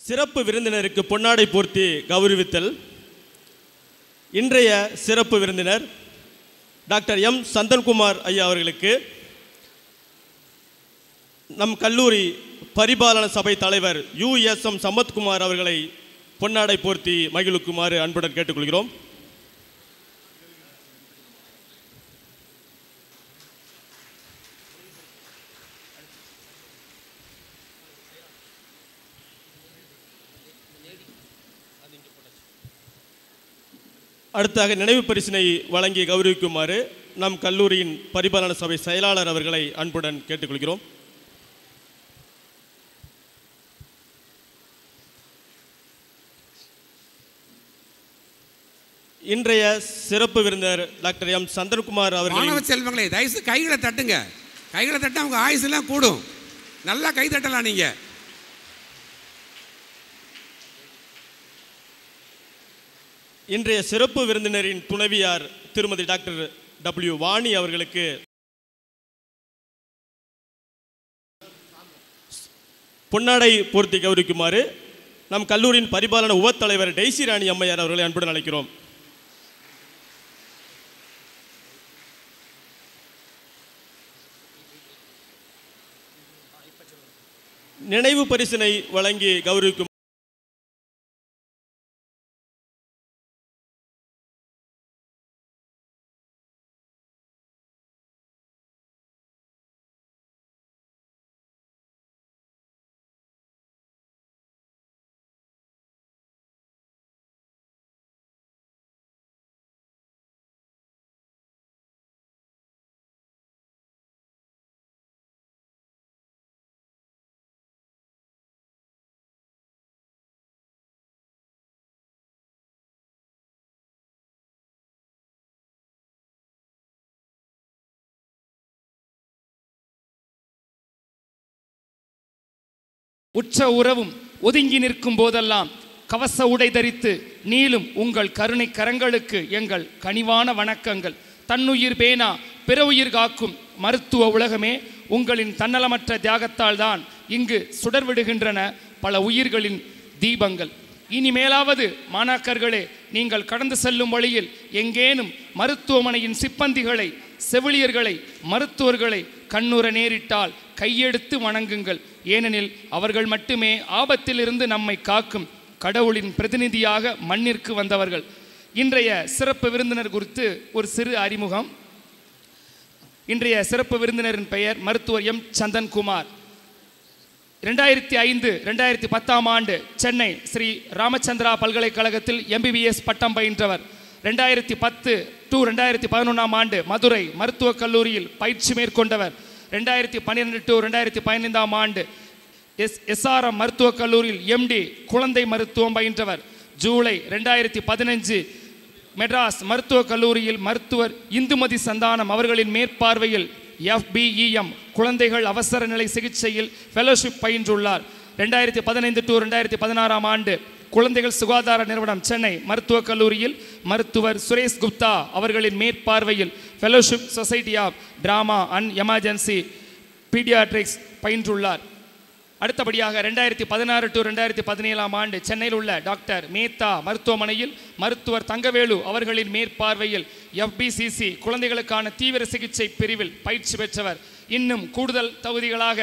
சிறப்பு விருந்தினருக்கு பொன்னாடை போர்த்தி கௌரவித்தல். இன்றைய சிறப்பு விருந்தினர் டாக்டர் எம் சந்தன்குமார் ஐயா அவர்களுக்கு நம் கல்லூரி பரிபாலன சபை தலைவர் USM சம்பத்குமார் அவர்களை பொன்னாடை போர்த்தி மகிழ்வுக்குமாறு அன்புடன் கேட்டுக்கொள்கிறோம். அடுத்தாக நினைவு பரிசினை வழங்கி கௌரவிக்குமாறு நம் கல்லூரியின் பரிபாலன சபை செயலாளர் அவர்களை அன்புடன் கேட்டுக்கொள்கிறோம். இன்றைய சிறப்பு விருந்தினர் டாக்டர் எம் சந்தன்குமார் அவர்கள். மாணவ செல்வங்களே, தயவுசெய்து கைகளை தட்டுங்க. கைகளை தட்ட அவங்க ஆயுசு எல்லாம் கூடும். நல்லா கை தட்டலாம். நீங்க இன்றைய சிறப்பு விருந்தினரின் துணைவியார் திருமதி டாக்டர் W வாணி அவர்களுக்கு பொன்னாடை போர்த்தி கௌரவிக்குமாறு நம் கல்லூரியின் பரிபாலன உப தலைவர் டெய்சி ராணி அம்மையார் அவர்களை அன்புடன் அழைக்கிறோம். நினைவு பரிசினை வழங்கி கௌரவிக்கும் உற்ற உறவும் ஒதுங்கி நிற்கும் போதெல்லாம் கவச உடை தரித்து நீளும் உங்கள் கருணை கரங்களுக்கு எங்கள் கனிவான வணக்கங்கள். தன்னுயிர் பேணா பிற உயிர் காக்கும் மருத்துவ உலகமே, உங்களின் தன்னலமற்ற தியாகத்தால் தான் இங்கு சுடர்விடுகின்றன பல உயிர்களின் தீபங்கள். இனிமேலாவது மாணாக்கர்களே, நீங்கள் கடந்து செல்லும் வழியில் எங்கேனும் மருத்துவமனையின் சிப்பந்திகளை, செவிலியர்களை, மருத்துவர்களை கண்ணுற நேரிட்டால் கையெடுத்து வணங்குங்கள். ஏனெனில் அவர்கள் மட்டுமே ஆபத்திலிருந்து நம்மை காக்கும் கடவுளின் பிரதிநிதியாக மண்ணிற்கு வந்தவர்கள். இன்றைய சிறப்பு விருந்தினர் குறித்து ஒரு சிறு அறிமுகம். இன்றைய சிறப்பு விருந்தினரின் பெயர் மருத்துவர் எம் சந்தன்குமார். 2005-2010 ஆண்டு சென்னை ஸ்ரீ ராமச்சந்திரா பல்கலைக்கழகத்தில் MBBS பட்டம் பயின்றவர். 2010-2011 ஆண்டு மதுரை மருத்துவக் கல்லூரியில் பயிற்சி மேற்கொண்டவர். 2012-2015 ஆண்டு SRM மருத்துவக் கல்லூரியில் MD குழந்தை மருத்துவம் பயின்றவர். ஜூலை 2015 மெட்ராஸ் மருத்துவக் கல்லூரியில் மருத்துவர் இந்துமதி சந்தானம் அவர்களின் மேற்பார்வையில் FBEM குழந்தைகள் அவசர நிலை சிகிச்சையில் ஃபெலோஷிப் பயின்றுள்ளார். 2015-2016 ஆண்டு குழந்தைகள் சுகாதார நிறுவனம் சென்னை மருத்துவக் கல்லூரியில் மருத்துவர் சுரேஷ் குப்தா அவர்களின் மேற்பார்வையில் fellowship society of trauma and emergency paediatrics பயின்றுள்ளார். அடுத்தபடியாக 2016-2017 ஆண்டு சென்னையில் உள்ள டாக்டர் மேத்தா மருத்துவமனையில் மருத்துவர் தங்கவேலு அவர்களின் மேற்பார்வையில் FBCC குழந்தைகளுக்கான தீவிர சிகிச்சை பிரிவில் பயிற்சி பெற்றவர். இன்னும் கூடுதல் தகுதிகளாக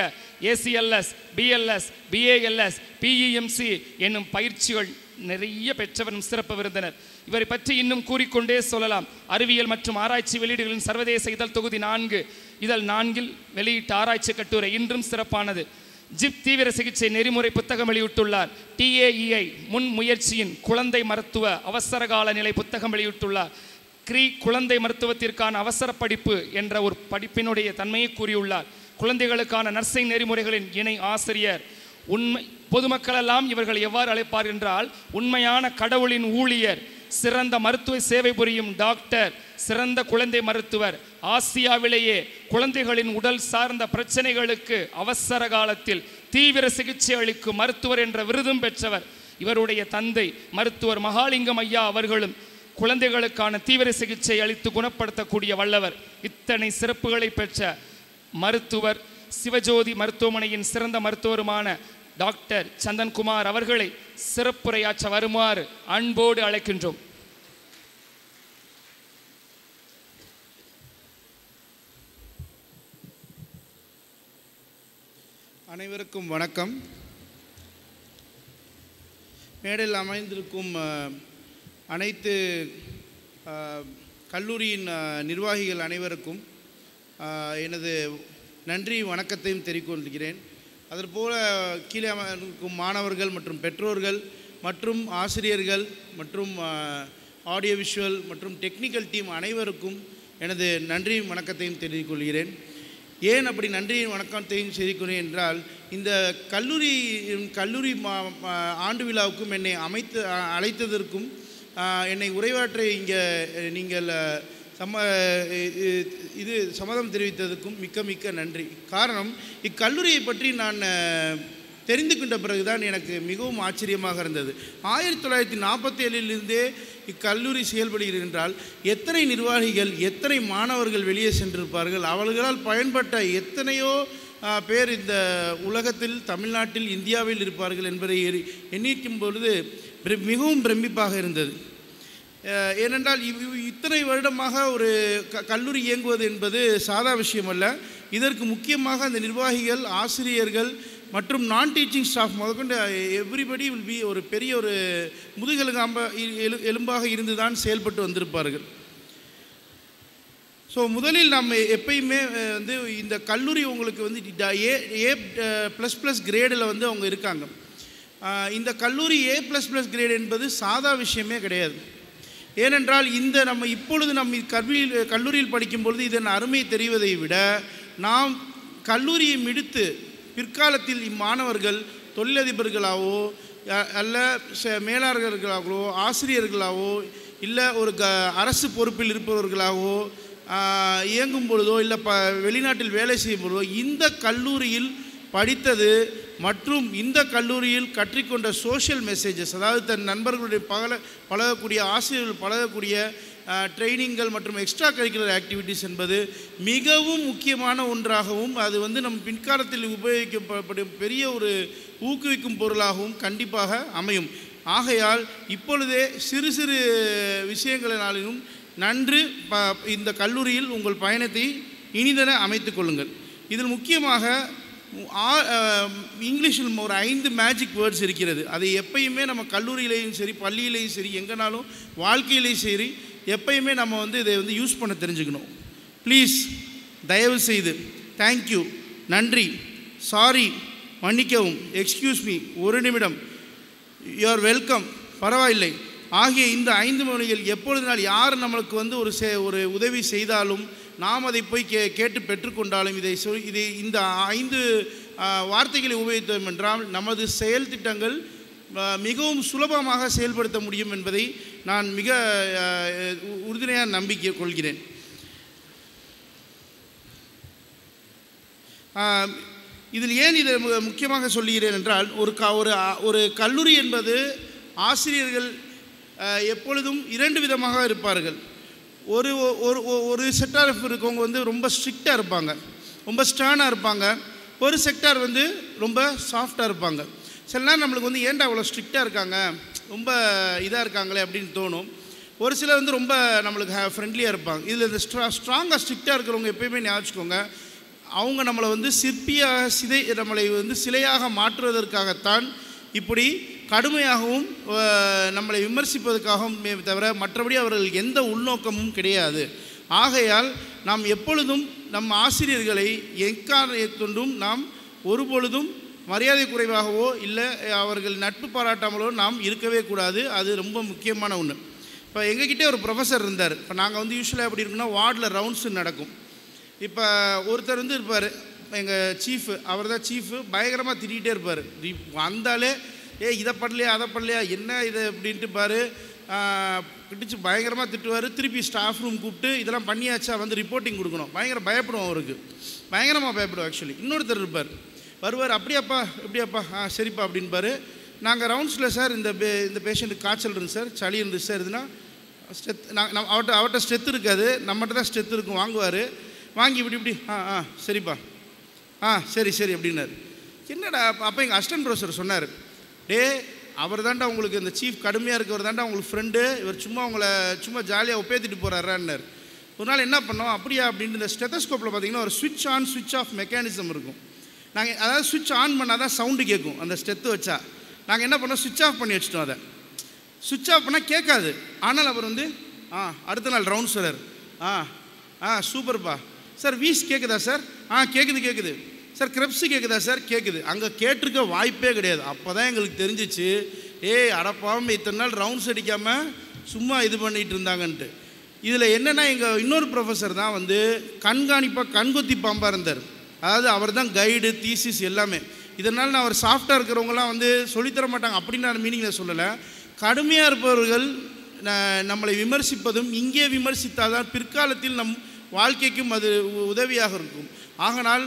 ACLS, BLS, BALS, PEMC என்னும் பயிற்சிகள் நிறைய பெற்றவரும் சிறப்பு விருந்தினர். இவரை பற்றி இன்னும் கூறிக்கொண்டே சொல்லலாம். அறிவியல் மற்றும் ஆராய்ச்சி வெளியீடுகளின் சர்வதேச இதழ் தொகுதி 4 இதழ் 4 வெளியிட்ட ஆராய்ச்சி கட்டுரை இன்றும் சிறப்பானது. ஜிப் தீவிர சிகிச்சை நெறிமுறை புத்தகம் வெளியிட்டுள்ளார். TAEI முன் முயற்சியின் குழந்தை மருத்துவ அவசரகால நிலை புத்தகம் வெளியிட்டுள்ளார். கிரி குழந்தை மருத்துவத்திற்கான அவசர படிப்பு என்ற ஒரு படிப்பினுடைய தன்மையை கூறியுள்ளார். குழந்தைகளுக்கான நர்சிங் நெறிமுறைகளின் இணை ஆசிரியர். உண்மை பொதுமக்களெல்லாம் இவர்கள் எவ்வாறு அழைப்பார் என்றால், உண்மையான கடவுளின் ஊழியர், சிறந்த மருத்துவ சேவை புரியும் டாக்டர், சிறந்த குழந்தை மருத்துவர், ஆசியாவிலேயே குழந்தைகளின் உடல் சார்ந்த பிரச்சனைகளுக்கு அவசர காலத்தில் தீவிர சிகிச்சை அளிக்கும் மருத்துவர் என்ற விருதும் பெற்றவர். இவருடைய தந்தை மருத்துவர் மகாலிங்கம் ஐயா அவர்களும் குழந்தைகளுக்கான தீவிர சிகிச்சை அளித்து குணப்படுத்தக்கூடிய வல்லவர். இத்தனை சிறப்புகளை பெற்ற மருத்துவர், சிவஜோதி மருத்துவமனையின் சிறந்த மருத்துவருமான டாக்டர் சந்தன்குமார் அவர்களை சிறப்புரையாற்ற வருமாறு அன்போடு அழைக்கின்றோம். அனைவருக்கும் வணக்கம். மேடையில் அமைந்திருக்கும் அனைத்து கல்லூரியின் நிர்வாகிகள் அனைவருக்கும் எனது நன்றி வணக்கத்தையும் தெரிவித்துக்கொள்கிறேன். அதற்போல கீழே இருக்கும் மாணவர்கள் மற்றும் பெற்றோர்கள் மற்றும் ஆசிரியர்கள் மற்றும் ஆடியோ விஷுவல் மற்றும் டெக்னிக்கல் டீம் அனைவருக்கும் எனது நன்றி வணக்கத்தையும் தெரிவித்துக்கொள்கிறேன். ஏன் அப்படி நன்றி வணக்கத்தையும் தெரிவிக்கிறேன் என்றால், இந்த கல்லூரி ஆண்டு விழாவுக்கும் என்னை அழைத்ததற்கும் என்னை உரையாற்ற இங்கே நீங்கள் சம்மதம் தெரிவித்ததுக்கும் மிக்க மிக்க நன்றி. காரணம், இக்கல்லூரியை பற்றி நான் தெரிந்து கொண்ட பிறகுதான் எனக்கு மிகவும் ஆச்சரியமாக இருந்தது. 1947 இக்கல்லூரி செயல்படுகிறது என்றால் எத்தனை நிர்வாகிகள், எத்தனை மாணவர்கள் வெளியே சென்றிருப்பார்கள், அவர்களால் பயன்பட்ட எத்தனையோ பேர் இந்த உலகத்தில், தமிழ்நாட்டில், இந்தியாவில் இருப்பார்கள் என்பதை எண்ணிக்கும் பொழுது மிகவும் பிரமிப்பாக இருந்தது. ஏனென்றால் இத்தனை வருடமாக ஒரு கல்லூரி இயங்குவது என்பது சாதா விஷயமல்ல. இதற்கு முக்கியமாக அந்த நிர்வாகிகள், ஆசிரியர்கள் மற்றும் நான் டீச்சிங் ஸ்டாஃப் முதற்கொண்டு எவ்ரிபடி வில் பி ஒரு பெரிய ஒரு எலும்பாக இருந்து தான் செயல்பட்டு வந்திருப்பார்கள். ஸோ முதலில் நம்ம எப்பயுமே வந்து இந்த கல்லூரி உங்களுக்கு வந்து A++ கிரேடில் வந்து அவங்க இருக்காங்க. இந்த கல்லூரி A++ கிரேட் என்பது சாதா விஷயமே கிடையாது. ஏனென்றால் நம்ம இப்பொழுது கல்லூரியில் படிக்கும் பொழுது இதன் அருமை தெரிவதை விட, நாம் கல்லூரியை முடித்து பிற்காலத்தில் இம்மாணவர்கள் தொழிலதிபர்களாவோ அல்ல மேலாளர்களாகவோ ஆசிரியர்களாகவோ இல்லை ஒரு அரசு பொறுப்பில் இருப்பவர்களாகவோ இயங்கும் பொழுதோ இல்லை வெளிநாட்டில் வேலை செய்யும் பொழுதோ இந்த கல்லூரியில் படித்தது மற்றும் இந்த கல்லூரியில் கற்றுக்கொண்ட சோஷியல் மெசேஜஸ், அதாவது தன் நண்பர்களுடைய பழகக்கூடிய ஆசிரியர்கள் பழகக்கூடிய ட்ரைனிங்கள் மற்றும் எக்ஸ்ட்ரா கரிக்குலர் ஆக்டிவிட்டீஸ் என்பது மிகவும் முக்கியமான ஒன்றாகவும், அது வந்து நம் பின்காலத்தில் உபயோகிக்கப்படும் பெரிய ஒரு ஊக்குவிக்கும் பொருளாகவும் கண்டிப்பாக அமையும். ஆகையால் இப்பொழுதே சிறு சிறு விஷயங்களினாலும் நன்று இந்த கல்லூரியில் உங்கள் பயணத்தை இனிதென அமைத்து கொள்ளுங்கள். இதில் முக்கியமாக இங்கிலீஷில் ஒரு 5 மேஜிக் வேர்ட்ஸ் இருக்கிறது. அதை எப்பயுமே நம்ம கல்லூரியிலையும் சரி, பள்ளியிலையும் சரி, எங்கேனாலும் வாழ்க்கையிலையும் சரி, எப்பயுமே நம்ம வந்து இதை வந்து யூஸ் பண்ண தெரிஞ்சுக்கணும். ப்ளீஸ், தயவு செய்து, தேங்க்யூ, நன்றி, சாரி, மன்னிக்கவும், எக்ஸ்கியூஸ் மீ, ஒரு நிமிடம், யூஆர் வெல்கம், பரவாயில்லை ஆகிய இந்த 5 மொழிகள் எப்பொழுதுனால் யார் நம்மளுக்கு வந்து ஒரு உதவி செய்தாலும் நாம் அதை போய் கேட்டு பெற்றுக்கொண்டாலும் இதை இந்த 5 வார்த்தைகளை உபயோகித்தோம் என்றால் நமது செயல் திட்டங்கள் மிகவும் சுலபமாக செயல்படுத்த முடியும் என்பதை நான் மிக உறுதுணையாக நம்பிக்கை கொள்கிறேன். இதில் ஏன் இதை முக்கியமாக சொல்லுகிறேன் என்றால், ஒரு கல்லூரி என்பது ஆசிரியர்கள் எப்பொழுதும் 2 விதமாக இருப்பார்கள். ஒரு செக்டார் இருக்கவங்க வந்து ரொம்ப ஸ்ட்ரிக்டாக இருப்பாங்க, ரொம்ப ஸ்டர்னாக இருப்பாங்க. ஒரு செக்டார் வந்து ரொம்ப சாஃப்டாக இருப்பாங்க. சில நேரம் நம்மளுக்கு வந்து ஏன்டா அவ்வளோ ஸ்ட்ரிக்டாக இருக்காங்க, ரொம்ப இதாக இருக்காங்களே அப்படின்னு தோணும். ஒரு சிலர் வந்து ரொம்ப நம்மளுக்கு ஃப்ரெண்ட்லியாக இருப்பாங்க. இதில் இந்த ஸ்ட்ராங்காக ஸ்ட்ரிக்டாக இருக்கிறவங்க எப்பயுமே ஞாபகிச்சுக்கோங்க, அவங்க நம்மளை வந்து நம்மளை வந்து சிலையாக மாற்றுவதற்காகத்தான் இப்படி கடுமையாகவும் நம்மளை விமர்சிப்பதற்காகவும் தவிர மற்றபடி அவர்களுக்கு எந்த உள்நோக்கமும் கிடையாது. ஆகையால் நாம் எப்பொழுதும் நம் ஆசிரியர்களை எக்காரணத்தும் நாம் ஒருபொழுதும் மரியாதை குறைவாகவோ இல்லை அவர்கள் நட்பு பாராட்டாமலோ நாம் இருக்கவே கூடாது. அது ரொம்ப முக்கியமான ஒன்று. இப்போ எங்ககிட்டே ஒரு ப்ரொஃபஸர் இருந்தார். இப்போ நாங்கள் வந்து யூஸ்வலாக எப்படி இருக்குன்னா, வார்டில் ரவுண்ட்ஸு நடக்கும். இப்போ ஒருத்தர் வந்து இருப்பார், எங்கள் சீஃபு, அவர் தான் சீஃபு, பயங்கரமாக திட்டிகிட்டே இருப்பார். வந்தாலே இதை பண்ணலையா அதை பண்ணலையா என்ன இது அப்படின்ட்டு பாரு பிடிச்சி பயங்கரமாக திட்டுவார். திருப்பி ஸ்டாஃப் ரூம் கூப்பிட்டு இதெல்லாம் பண்ணியாச்சா வந்து ரிப்போர்ட்டிங் கொடுக்கணும். பயப்படுவோம், அவருக்கு பயங்கரமாக பயப்படுவோம். ஆக்சுவலி இன்னொருத்தர் இருப்பார், வருவார், அப்படியாப்பா எப்படியாப்பா சரிப்பா அப்படின்பார். நாங்கள் ரவுண்ட்ஸில் சார் இந்த பேஷண்ட்டுக்கு காய்ச்சல் இருந்து சார், சளி இருந்து சார், இதுனா ஸ்ட்ரெத் அவர்கிட்ட ஸ்ட்ரெத் இருக்காது, நம்மகிட்ட தான் ஸ்ட்ரெத் இருக்கும். வாங்குவார், வாங்கி இப்படி சரிப்பா சரி அப்படின்னாரு. என்னடா அப்போ எங்கள் அசிஸ்டன்ட் ப்ரொஃபஸர் சொன்னார், டே அவர் தாண்டா உங்களுக்கு இந்த சீஃப் கடுமையாக இருக்கவர் தாண்டா உங்களுக்கு ஃப்ரெண்டு, இவர் சும்மா உங்களை சும்மா ஜாலியாக ஒப்பேத்திட்டு போகிறாரான்னார். ஒரு நாள் என்ன பண்ணோம், அப்படியா அப்படின்ட்டு இந்த ஸ்டெத்தஸ்கோப்பில் பார்த்தீங்கன்னா ஒரு ஸ்விட்ச் ஆன் ஸ்விட்ச் ஆஃப் மெக்கானிசம் இருக்கும். நாங்கள் அதாவது ஸ்விட்ச் ஆன் பண்ணால் தான் சவுண்டு கேட்கும் அந்த ஸ்டெத்து வச்சா. நாங்கள் என்ன பண்ணோம், ஸ்விட்ச் ஆஃப் பண்ணி வச்சுட்டோம். அதை ஸ்விட்ச் ஆஃப் பண்ணால் கேட்காது. ஆனால் அவர் வந்து அடுத்த நாள் ரவுண்ட் சார் சூப்பர்ப்பா சார், வீஸ் கேட்குதா சார், கேட்குது சார், கிரெப்ஸு கேட்குதா சார், கேட்குது. அங்கே கேட்டிருக்க வாய்ப்பே கிடையாது. அப்போ தான் எங்களுக்கு தெரிஞ்சிச்சு, அடப்பாவும் இத்தனை நாள் ரவுண்ட்ஸ் அடிக்காமல் சும்மா இது பண்ணிகிட்டு இருந்தாங்கன்ட்டு. இதில் என்னென்னா எங்கள் இன்னொரு ப்ரொஃபஸர் தான் வந்து கண்காணிப்பாக கண்கொத்தி பாம்பாக இருந்தார். அதாவது அவர் தான் கைடு தீசிஸ் எல்லாமே. இதனால் நான் அவர் சாஃப்டாக இருக்கிறவங்களாம் வந்து சொல்லித்தர மாட்டாங்க அப்படின்னு நான் மீனிங்கில் சொல்லலை. கடுமையாக இருப்பவர்கள் நம்மளை விமர்சிப்பதும் இங்கே விமர்சித்தால் தான் பிற்காலத்தில் நம் வாழ்க்கைக்கும் அது உதவியாக இருக்கும். ஆகனால்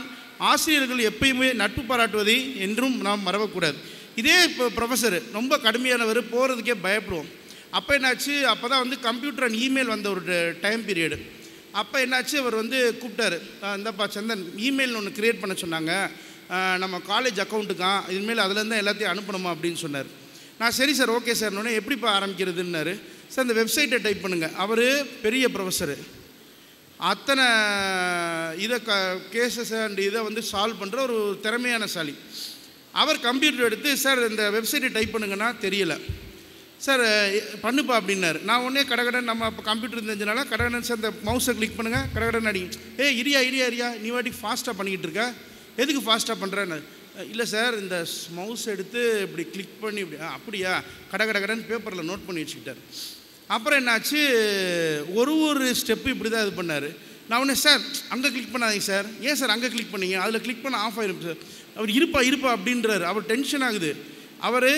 ஆசிரியர்கள் எப்பயுமே நட்பு பாராட்டுவதை என்றும் நாம் மறக்கக்கூடாது. இதே இப்போ ப்ரொஃபஸர் ரொம்ப கடுமையானவர், போகிறதுக்கே பயப்படுவோம். அப்போ என்னாச்சு, அப்போ தான் வந்து கம்ப்யூட்டர் அண்ட் இமெயில் வந்த ஒரு டைம் பீரியடு. அப்போ என்னாச்சு, அவர் வந்து கூப்பிட்டாரு, இந்தப்பா சந்தன் இமெயில் ஒன்று க்ரியேட் பண்ண சொன்னாங்க, நம்ம காலேஜ் அக்கௌண்ட்டுக்கான், இதுமாரி அதுலேருந்து எல்லாத்தையும் அனுப்பணுமா அப்படின்னு சொன்னார். நான் சரி சார் ஓகே சார், எப்படிப்பா ஆரம்பிக்கிறதுன்னாரு. சார் இந்த வெப்சைட்டை டைப் பண்ணுங்கள். அவர் பெரிய ப்ரொஃபஸரு, அத்தனை இதை கேசஸ் அண்ட் இதை வந்து சால்வ் பண்ணுற ஒரு திறமையான சாலி. அவர் கம்ப்யூட்டர் எடுத்து சார் இந்த வெப்சைட்டை டைப் பண்ணுங்கன்னா தெரியல சார், பண்ணுப்பா அப்படின்னாரு. நான் உடனே கடகடன் நம்ம இப்போ கம்ப்யூட்டர் தெரிஞ்சனால கடகடன் சார் இந்த மவுஸை கிளிக் பண்ணுங்கள், கடகடன் அடி. இரியா நீ வாட்டி ஃபாஸ்ட்டாக பண்ணிக்கிட்டு இருக்க, எதுக்கு ஃபாஸ்ட்டாக பண்ணுறேன்னு. இல்லை சார் இந்த மவுஸ் எடுத்து இப்படி கிளிக் பண்ணி இப்படி அப்படியா கடகடன் பேப்பரில் நோட் பண்ணி வச்சுக்கிட்டார். அப்புறம் என்னாச்சு, ஒரு ஸ்டெப்பு இப்படி தான் இது பண்ணார். நான் உடனே சார் அங்கே கிளிக் பண்ணாதீங்க சார், ஏன் சார் அங்கே கிளிக் பண்ணீங்க, அதில் கிளிக் பண்ண ஆஃப் ஆகிடும் சார். அவர் இருப்பா அப்படின்றாரு. அவர் டென்ஷன் ஆகுது. அவர்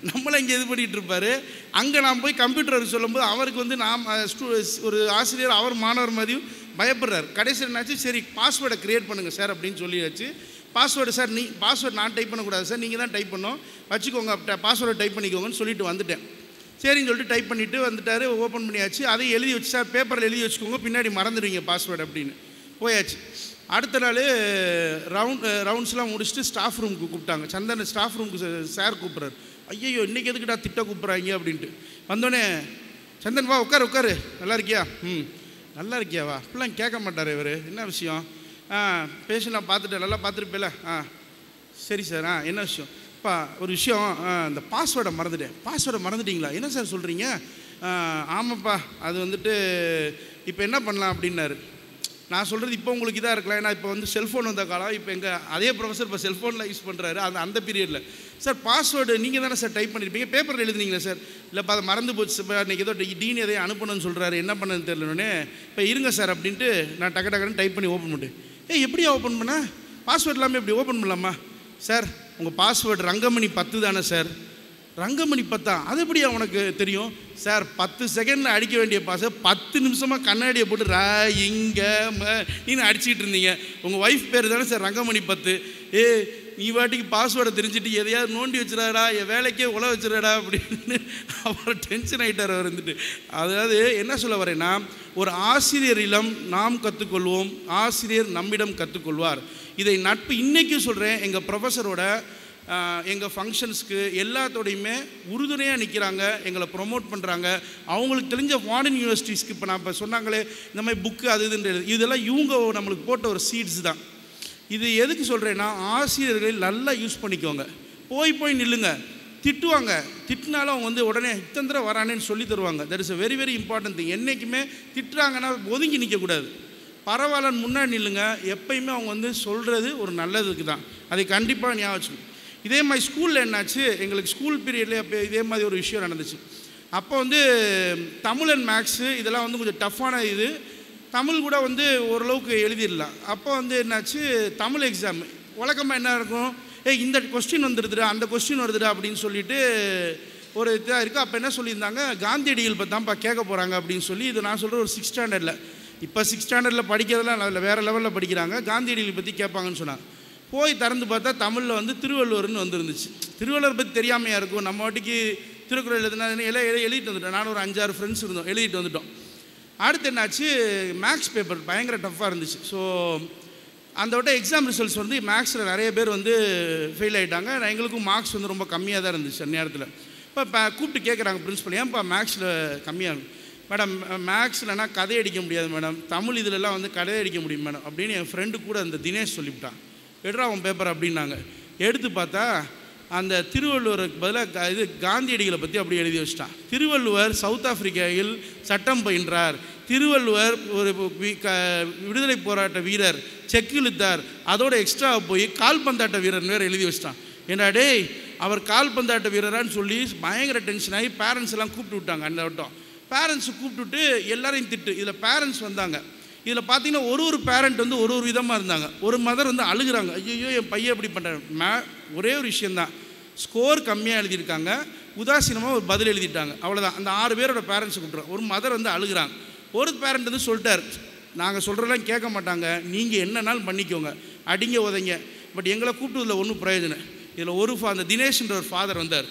நம்மளை இங்கே இது பண்ணிகிட்டு இருப்பார். அங்கே நான் போய் கம்ப்யூட்டர் சொல்லும்போது அவருக்கு வந்து நாம் ஒரு ஆசிரியர் அவர் மாணவர் மாதிரியும் பயப்படுறார். கடைசியில் என்னாச்சு, சரி பாஸ்வேர்டை க்ரியேட் பண்ணுங்கள் சார் அப்படின்னு சொல்லியாச்சு. பாஸ்வேர்டு சார் பாஸ்வேர்டு நான் டைப் பண்ணக்கூடாது சார், நீங்கள் தான் டைப் பண்ணோம், வச்சுக்கோங்க பாஸ்வேர்டை டைப் பண்ணிக்கோங்கன்னு சொல்லிட்டு வந்துட்டேன். சரின்னு சொல்லிட்டு டைப் பண்ணிவிட்டு வந்துட்டார். ஓப்பன் பண்ணியாச்சு. அதையும் எழுதி வச்சு சார் பேப்பரில் எழுதி வச்சுக்கோங்க, பின்னாடி மறந்துடுவீங்க பாஸ்வேர்டு அப்படின்னு போயாச்சு. அடுத்த நாள் ரவுண்ட்ஸ்லாம் முடிச்சுட்டு ஸ்டாஃப் ரூமுக்கு கூப்பிட்டாங்க. சந்தன் ஸ்டாஃப் ரூமுக்கு சார் கூப்பிட்றாரு. ஐயோ இன்றைக்கி எதுக்கிட்டா திட்ட கூப்பிட்றாங்க அப்படின்ட்டு வந்தோடனே, சந்தன் வா உட்காரு, நல்லா இருக்கியா, நல்லா இருக்கியா வா, அப்படிலாம் கேட்க மாட்டார் இவர். என்ன விஷயம், பேஷண்ட்லாம் பார்த்துட்டு நல்லா பார்த்துருப்பேல, சரி சார், என்ன விஷயம், அப்பா ஒரு விஷயம், இந்த பாஸ்வேர்டை மறந்துட்டீங்களா, என்ன சார் சொல்கிறீங்க, ஆமாப்பா அது வந்துட்டு இப்போ என்ன பண்ணலாம் அப்படின்னாரு. நான் சொல்கிறது இப்போ உங்களுக்கு இதாக இருக்கலாம், ஏன்னா இப்போ வந்து செல்ஃபோன் வந்த காலம். இப்போ அதே ப்ரொஃபஸர் இப்போ செல்ஃபோனில் யூஸ் பண்ணுறாரு. அந்த பீரியடில் சார் பாஸ்வேர்டு நீங்கள் தானே சார் டைப் பண்ணியிருப்பீங்க, பேப்பரில் எழுதுனீங்களா சார், இல்லைப்பா அதை மறந்து போச்சு சார், இன்றைக்கி ஏதோ டீன் எதையும் அனுப்பணும்னு சொல்கிறாரு, என்ன பண்ணணும்னு தெரியலனே, இப்போ இருங்க சார் அப்படின்ட்டு நான் டக்குன்னு டைப் பண்ணி ஓப்பன் பண்ணிட்டேன். எப்படியா ஓப்பன் பண்ண, பாஸ்வேர்ட் எல்லாமே எப்படி ஓப்பன் பண்ணலாமா சார், உங்கள் பாஸ்வேர்டு ரங்கமணி 10 தானே சார். ரங்கமணி 10 அது எப்படியா உனக்கு தெரியும் சார், 10 செகண்டில் அடிக்க வேண்டிய பாஸ்வேர்டு 10 நிமிஷமாக கண்ணாடியை போட்டு நீನು அடிச்சிக்கிட்டு இருந்தீங்க, உங்கள் ஒய்ஃப் பேர் தானே சார் ரங்கமணி 10, நீ வாட்டிக்கு பாஸ்வேர்டை தெரிஞ்சுட்டு எதையாவது நோண்டி வச்சுடாடா, என் வேலைக்கே உழ வச்சுடாடா அப்படின்னு அவர் டென்ஷன் ஆகிட்டார். அவர் வந்துட்டு அதாவது என்ன சொல்ல வரேன்னா, ஒரு ஆசிரியர் இல்லம் நாம் கற்றுக்கொள்வோம், ஆசிரியர் நம்மிடம் கற்றுக்கொள்வார். இதை நட்பு இன்றைக்கும் சொல்கிறேன், எங்கள் ப்ரொஃபஸரோட எங்கள் ஃபங்க்ஷன்ஸ்க்கு எல்லாத்தோடையுமே உறுதுணையாக நிற்கிறாங்க, எங்களை ப்ரொமோட் பண்ணுறாங்க. அவங்களுக்கு தெரிஞ்ச ஃபாரின் யூனிவர்சிட்டிஸ்க்கு இப்போ நான் இப்போ சொன்னாங்களே இந்த மாதிரி புக்கு அது இதுன்றது, இதெல்லாம் இவங்க நம்மளுக்கு போட்ட ஒரு சீட்ஸ் தான். இது எதுக்கு சொல்கிறேன்னா, ஆசிரியர்கள் நல்லா யூஸ் பண்ணிக்கோங்க. போய் நில்லுங்க, திட்டுவாங்க, திட்டினாலும் அவங்க வந்து உடனே இத்தந்திர வரானேன்னு சொல்லி தருவாங்க. That is a very very important thing. என்றைக்குமே திட்டுறாங்கன்னா ஒதுங்கி நிற்கக்கூடாது, பரவாயில்லன்னு முன்னாடி நில்லுங்க. எப்பயுமே அவங்க வந்து சொல்கிறது ஒரு நல்லதுக்கு தான், அதை கண்டிப்பாக ஞாபகம் வச்சுக்கணும். இதே மாதிரி ஸ்கூலில் என்னாச்சு, எங்களுக்கு ஸ்கூல் பீரியட்லேயே அப்போ இதே மாதிரி ஒரு விஷயம் நடந்துச்சு. அப்போ வந்து தமிழ் அண்ட் மேக்ஸு இதெல்லாம் வந்து கொஞ்சம் டஃப்பான இது, தமிழ் கூட வந்து ஓரளவுக்கு எழுதிடலாம். அப்போ வந்து என்னாச்சு, தமிழ் எக்ஸாம் வழக்கமாக என்ன இருக்கும், இந்த கொஸ்டின் வந்துடுதுடா, அந்த கொஸ்டின் வருதுடா அப்படின்னு சொல்லிட்டு ஒரு இதாக இருக்குது. அப்போ என்ன சொல்லியிருந்தாங்க, காந்தியடிகள் பற்றி தான்ப்பா கேட்க போகிறாங்க அப்படின்னு சொல்லி, இது நான் சொல்கிற ஒரு 6th ஸ்டாண்டர்டில், இப்போ 6th ஸ்டாண்டர்டில் படிக்கிறதெல்லாம் அதில் வேறு லெவலில் படிக்கிறாங்க, காந்தியடிகள் பற்றி கேட்பாங்கன்னு சொன்னாங்க. போய் திறந்து பார்த்தா தமிழில் வந்து திருவள்ளுவர்னு வந்துருந்துச்சு. திருவள்ளுவர் பற்றி தெரியாமையாக இருக்கும், நம்ம வாட்டிக்கு திருக்குறள் எழுதுனா எல்லாம் எழுதிட்டு வந்துட்டோம். நானும் ஒரு 5-6 ஃப்ரெண்ட்ஸ் இருந்தோம், எழுதிட்டு வந்துட்டோம். அடுத்து என்னாச்சு, மேக்ஸ் பேப்பர் பயங்கர டஃப்பாக இருந்துச்சு. ஸோ அந்த வட்ட எக்ஸாம் ரிசல்ட்ஸ் வந்து மேக்ஸில் நிறைய பேர் வந்து ஃபெயில் ஆகிட்டாங்க. எங்களுக்கும் மார்க்ஸ் வந்து ரொம்ப கம்மியாக தான் இருந்துச்சு அந்த நேரத்தில். இப்போ கூப்பிட்டு கேட்குறாங்க பிரின்ஸிபல், ஏன்ப்பா மேக்ஸில் கம்மியாக? மேடம் மேக்ஸ்லனா கதை அடிக்க முடியாது மேடம், தமிழ் இதிலெல்லாம் வந்து கதை அடிக்க முடியும் மேடம் அப்படின்னு என் ஃப்ரெண்டு கூட அந்த தினேஷ் சொல்லிவிட்டான். எடுறா அவன் பேப்பர் அப்படின்னாங்க. எடுத்து பார்த்தா அந்த திருவள்ளுவருக்கு பதிலாக இது காந்தியடிகளை பற்றி அப்படி எழுதி வச்சிட்டான். திருவள்ளுவர் சவுத் ஆப்பிரிக்காவில் சட்டம் பயின்றார், திருவள்ளுவர் ஒரு விடுதலை போராட்ட வீரர், செக் இழுத்தார், அதோட எக்ஸ்ட்ரா போய் கால்பந்தாட்ட வீரர்னு வேறு எழுதி வச்சிட்டான். ஏன்னா டேய் அவர் கால்பந்தாட்ட வீரரான்னு சொல்லி பயங்கர டென்ஷன் ஆகி பேரண்ட்ஸ் எல்லாம் கூப்பிட்டு விட்டாங்க. அந்த வட்டம் பேரண்ட்ஸு கூப்பிட்டுட்டு எல்லாரையும் திட்டு. இதில் பேரண்ட்ஸ் வந்தாங்க. இதில் பார்த்தீங்கன்னா ஒரு பேரண்ட் வந்து ஒரு விதமாக இருந்தாங்க. ஒரு மதர் வந்து அழுகிறாங்க, ஐயோ என் பையன் எப்படி பண்ணுறாங்க. ஒரே ஒரு விஷயந்தான், ஸ்கோர் கம்மியாக எழுதியிருக்காங்க, உதாசீனமாக ஒரு பதில் எழுதிட்டாங்க, அவ்வளோதான். அந்த 6 பேரோட பேரண்ட்ஸை கூப்பிட்றோம். ஒரு மதர் வந்து அழுகிறாங்க. ஒரு பேரண்ட் வந்து சொல்லிட்டார், நாங்கள் சொல்கிறதெல்லாம் கேட்க மாட்டாங்க, நீங்கள் என்னன்னாலும் பண்ணிக்கோங்க, அடிங்க உதைங்க, பட் எங்களை கூப்பிட்டதில் ஒன்றும் பிரயோஜனம். இதில் அந்த தினேஷ்ன்ற ஒரு ஃபாதர் வந்தார்.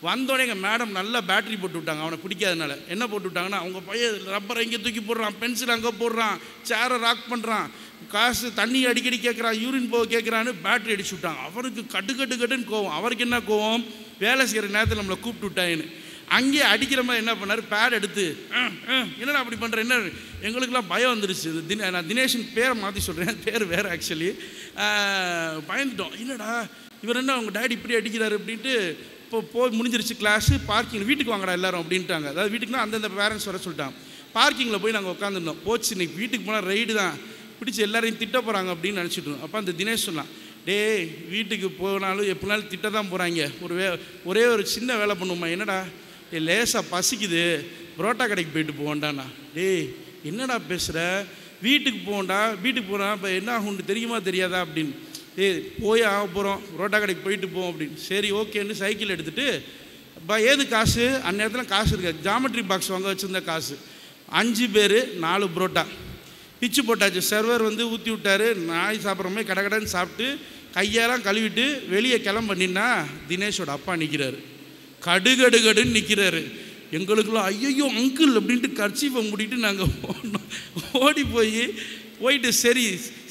வந்தோடனே எங்கள் மேடம் நல்லா பேட்டரி போட்டு விட்டாங்க. அவனை பிடிக்காதனால என்ன போட்டு விட்டாங்கன்னா, அவங்க பையன் ரப்பரை இங்கே தூக்கி போடுறான், பென்சில் அங்கே போடுறான், சேரை ராக் பண்ணுறான், காசு தண்ணி அடிக்கடி கேட்குறான், யூரின் போக கேட்குறான்னு பேட்டரி அடிச்சு விட்டாங்க. அவருக்கு கட்டுன்னு கோவம். அவருக்கு என்ன கோவம், வேலை செய்கிற நேரத்தில் நம்மளை கூப்பிட்டு விட்டாங்கன்னு. அங்கேயே அடிக்கிற மாதிரி என்ன பண்ணார், பேட் எடுத்து என்னடா அப்படி பண்ணுறேன், என்ன எங்களுக்கெல்லாம் பயம் வந்துருச்சு. நான் தினேஷன் பேரை மாற்றி சொல்கிறேன், பேர் வேறு ஆக்சுவலி. பயந்துட்டோம், என்னடா இவர் என்ன அவங்க டேடி இப்படி அடிக்கிறாரு அப்படின்ட்டு. இப்போ போய் முடிஞ்சிருச்சு கிளாஸு, பார்க்கிங் வீட்டுக்கு வாங்கடா எல்லாரும் அப்படின்ட்டாங்க. அதாவது வீட்டுக்குனா அந்தந்த பேரண்ட்ஸ் வர சொல்லிட்டாங்க. பார்க்கிங்கில் போய் நாங்கள் உட்காந்துருந்தோம். போச்சு இன்னைக்கு வீட்டுக்கு போனால் ரைடு தான், பிடிச்சி எல்லாரையும் திட்ட போகிறாங்க அப்படின்னு நினச்சிட்டோம். அப்போ அந்த தினேஷ் சொன்னான், டேய் வீட்டுக்கு போனாலும் எப்படினாலும் திட்ட தான் போகிறாங்க, ஒரே ஒரு சின்ன வேலை பண்ணுவோமா, என்னடா லேசாக பசிக்குது புரோட்டா கடைக்கு போயிட்டு போவோண்டாண்ணா. டேய் என்னடா பேசுகிற, வீட்டுக்கு போவோண்டா, வீட்டுக்கு போனால் இப்போ என்ன ஆகும்னு தெரியுமா தெரியாதா அப்படின்னு. போய் ஆக போகிறோம், புரோட்டா கடைக்கு போயிட்டு போவோம் அப்படின்னு. சரி ஓகேன்னு சைக்கிள் எடுத்துகிட்டு ஏது காசு, அந்நேரத்தில் காசு இருக்காது, ஜாமெட்ரி பாக்ஸ் வாங்க வச்சுருந்த காசு, 5 பேர் 4 புரோட்டா பிச்சு போட்டாச்சு. சர்வர் வந்து ஊற்றி விட்டார். நாய் சாப்பிட்றோமே கடன்னு சாப்பிட்டு கையெல்லாம் கழுவிட்டு வெளியே கிளம்பினா தினேஷோட அப்பா நிற்கிறாரு, கடுன்னு நிற்கிறாரு. எங்களுக்குலாம் ஐயோ அங்கிள் அப்படின்ட்டு கர்ச்சீஃபை மூடிட்டு நாங்கள் ஓடி போயிட்டு சரி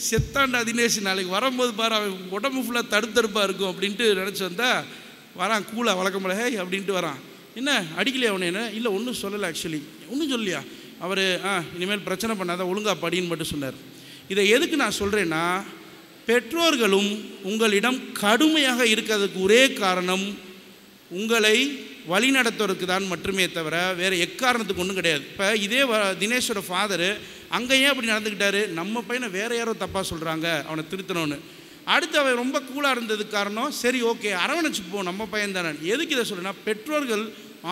செத்தாண்டா தினேஷ், நாளைக்கு வரும்போது பாரு அவன் உடம்பு ஃபுல்லாக தடுத்தடுப்பாக இருக்கும் அப்படின்ட்டு நினச்சி வந்தால் வரான். கூலாக வழக்கம் போல ஹே அப்படின்ட்டு வரான். என்ன அடிக்கலையா அவனு? என்ன இல்லை ஒன்றும் சொல்லலை, ஆக்சுவலி ஒன்றும் சொல்லலையா அவர். இனிமேல் பிரச்சனை பண்ணாதான் ஒழுங்கா படின்னு மட்டும் சொன்னார். இதை எதுக்கு நான் சொல்கிறேன்னா, பெற்றோர்களும் உங்களிடம் கடுமையாக இருக்கிறதுக்கு ஒரே காரணம் உங்களை வழி நடத்துவதற்கு தான் மட்டுமே தவிர வேறு எக்காரணத்துக்கு ஒன்றும் கிடையாது. இப்போ இதே தினேஷோட ஃபாதரு அங்கே ஏன் அப்படி நடந்துக்கிட்டாரு, நம்ம பையனை வேறு யாரோ தப்பாக சொல்கிறாங்க அவனை திருத்தணும்னு. அடுத்து அவன் ரொம்ப கூலாக இருந்ததுக்கு காரணம், சரி ஓகே அரவணைச்சுப்போம் நம்ம பையன் தானே. எதுக்கு இதை சொல்லுன்னா, பெற்றோர்கள்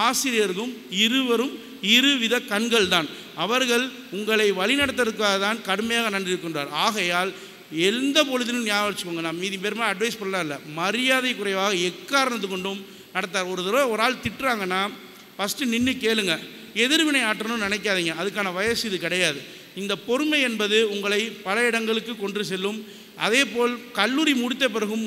ஆசிரியர்களும் இருவரும் இருவித கண்கள் தான். அவர்கள் உங்களை வழிநடத்துறதுக்காக தான் கடுமையாக நடந்திருக்கின்றார். ஆகையால் எந்த பொழுதிலும் ஞாபகம் வச்சுக்கோங்க, நான் மீதி பேருமா அட்வைஸ் பண்ணலாம் இல்லை, மரியாதை குறைவாக எக்காரணத்து கொண்டும் நடத்தார். ஒரு தடவை ஒரு ஆள் திட்டுறாங்கன்னா ஃபஸ்ட்டு நின்று கேளுங்க, எதிர்வினை ஆற்றணும்னு நினைக்காதீங்க, அதுக்கான வயசு இது கிடையாது. இந்த பொறுமை என்பது உங்களை பல இடங்களுக்கு கொண்டு செல்லும். அதே போல் கல்லூரி முடித்த பிறகும்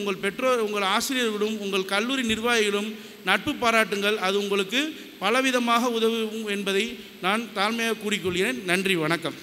உங்கள் ஆசிரியர்களும் உங்கள் கல்லூரி நிர்வாகிகளும் நட்பு பாராட்டுங்கள், அது உங்களுக்கு பலவிதமாக உதவும் என்பதை நான் தாழ்மையாக கூறிக்கொள்கிறேன். நன்றி, வணக்கம்.